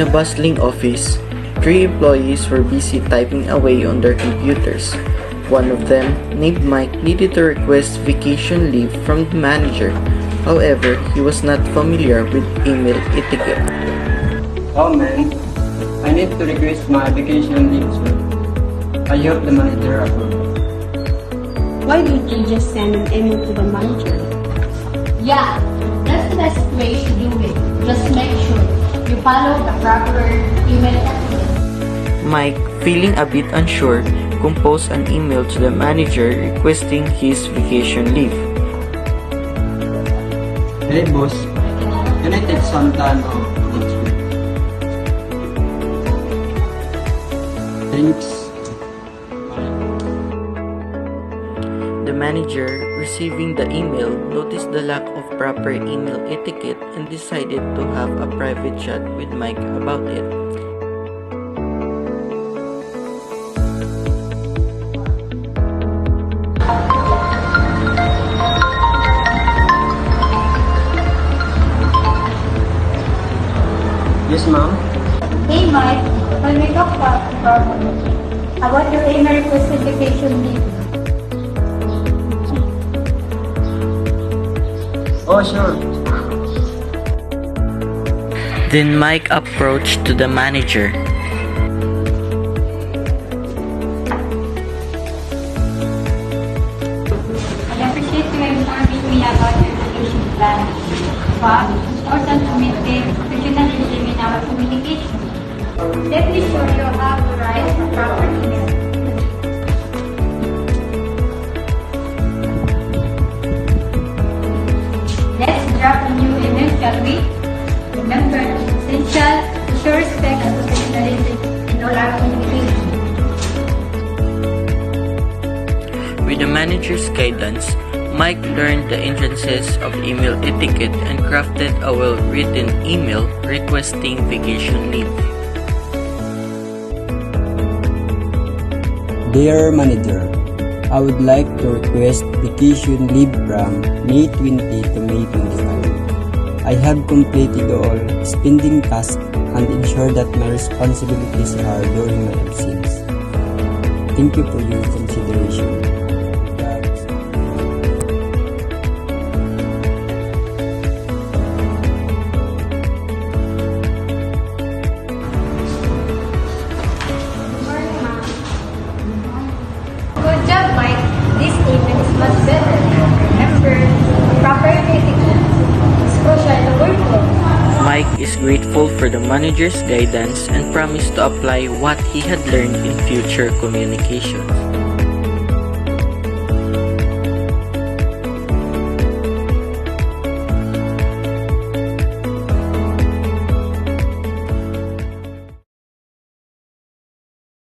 In a bustling office, three employees were busy typing away on their computers. One of them, named Mike, needed to request vacation leave from the manager. However, he was not familiar with email etiquette. Oh man, I need to request my vacation leave soon. I hope the manager approves. Why didn't you just send an email to the manager? Yeah, that's the best way to do it. Just make sure you follow the proper email etiquette. Mike, feeling a bit unsure, composed an email to the manager requesting his vacation leave. Hey boss, can I take some time off next week? Thanks. The manager, receiving the email, noticed the lack of proper email etiquette and decided to have a private chat with Mike about it. Yes ma'am? Hey Mike, when we talk about your email requested vacation leave. Oh sure. Then Mike approached to the manager. I appreciate you informing me about your vacation plan. But it's important to maintain professionalism in our communication. Let me show you how to write a proper email. Let's draft a new email, shall we? Remember, it's essential to show respect and professionalism in all our communication. With the manager's guidance, Mike learned the entrances of email etiquette and crafted a well-written email requesting vacation leave. Dear Manager, I would like to request vacation leave from May 20 to May 25. I have completed all spending tasks and ensured that my responsibilities are during my absence. Thank you for your consideration. Good job, Mike. This email is much better. Remember, proper etiquette is crucial to workflow. Mike is grateful for the manager's guidance and promised to apply what he had learned in future communications.